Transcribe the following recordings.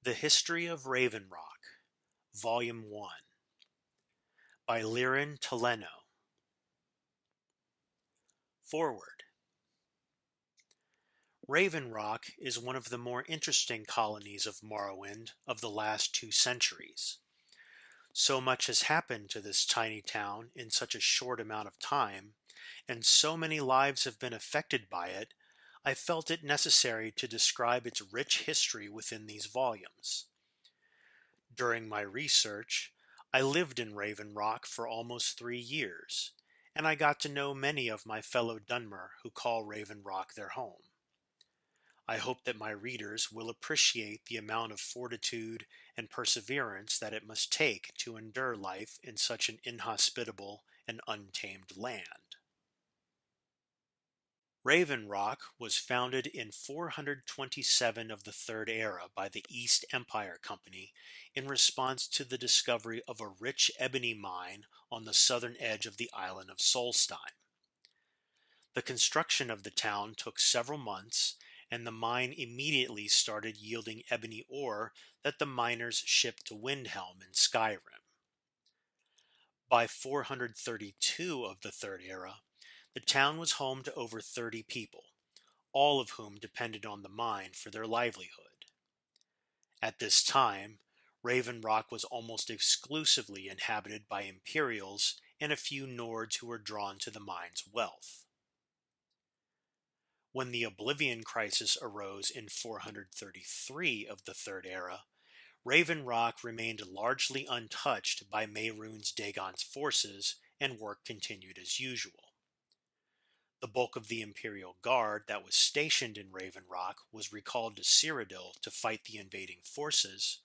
The History of Raven Rock, Volume 1, by Liren Taleno. Forward. Raven Rock is one of the more interesting colonies of Morrowind of the last 2 centuries. So much has happened to this tiny town in such a short amount of time, and so many lives have been affected by it, I felt it necessary to describe its rich history within these volumes. During my research, I lived in Raven Rock for almost 3 years, and I got to know many of my fellow Dunmer who call Raven Rock their home. I hope that my readers will appreciate the amount of fortitude and perseverance that it must take to endure life in such an inhospitable and untamed land. Raven Rock was founded in 427 of the Third Era by the East Empire Company in response to the discovery of a rich ebony mine on the southern edge of the island of Solstheim. The construction of the town took several months, and the mine immediately started yielding ebony ore that the miners shipped to Windhelm in Skyrim. By 432 of the Third Era, the town was home to over 30 people, all of whom depended on the mine for their livelihood. At this time, Raven Rock was almost exclusively inhabited by Imperials and a few Nords who were drawn to the mine's wealth. When the Oblivion Crisis arose in 433 of the Third Era, Raven Rock remained largely untouched by Mehrunes Dagon's forces, and work continued as usual. The bulk of the Imperial Guard that was stationed in Raven Rock was recalled to Cyrodiil to fight the invading forces,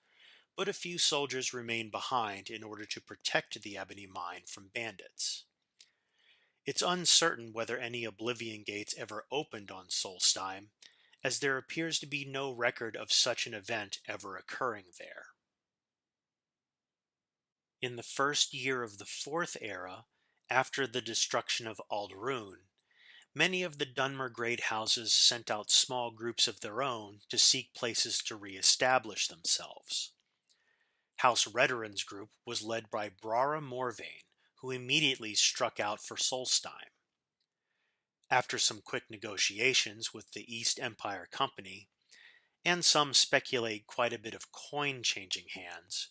but a few soldiers remained behind in order to protect the ebony mine from bandits. It's uncertain whether any Oblivion Gates ever opened on Solstheim, as there appears to be no record of such an event ever occurring there. In the first year of the Fourth Era, after the destruction of Ald'ruhn, many of the Dunmer great houses sent out small groups of their own to seek places to re-establish themselves. House Redoran's group was led by Brara Morvain, who immediately struck out for Solstheim. After some quick negotiations with the East Empire Company, and some speculate quite a bit of coin changing hands,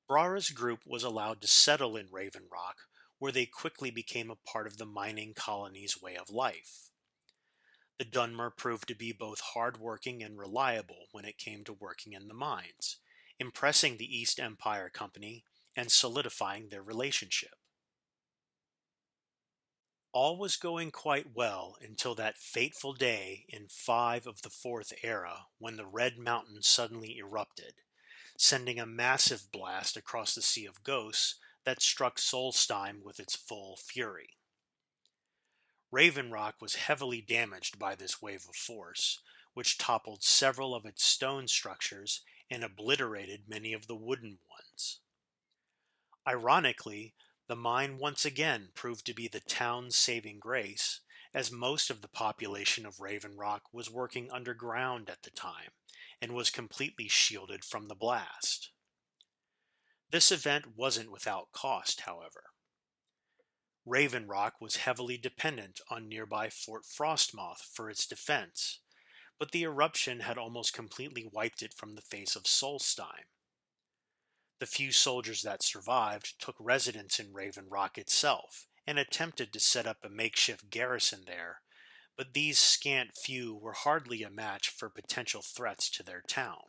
Brara's group was allowed to settle in Raven Rock, where they quickly became a part of the mining colony's way of life. The Dunmer proved to be both hard-working and reliable when it came to working in the mines, impressing the East Empire Company and solidifying their relationship. All was going quite well until that fateful day in 5 of the Fourth Era when the Red Mountain suddenly erupted, sending a massive blast across the Sea of Ghosts that struck Solstheim with its full fury. Raven Rock was heavily damaged by this wave of force, which toppled several of its stone structures and obliterated many of the wooden ones. Ironically, the mine once again proved to be the town's saving grace, as most of the population of Raven Rock was working underground at the time, and was completely shielded from the blast. This event wasn't without cost, however. Raven Rock was heavily dependent on nearby Fort Frostmoth for its defense, but the eruption had almost completely wiped it from the face of Solstheim. The few soldiers that survived took residence in Raven Rock itself and attempted to set up a makeshift garrison there, but these scant few were hardly a match for potential threats to their town.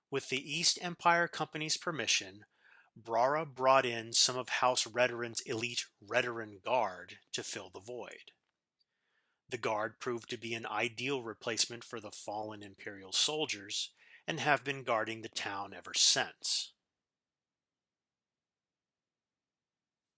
With the East Empire Company's permission, Brara brought in some of House Redoran's elite Redoran Guard to fill the void. The Guard proved to be an ideal replacement for the fallen Imperial soldiers, and have been guarding the town ever since.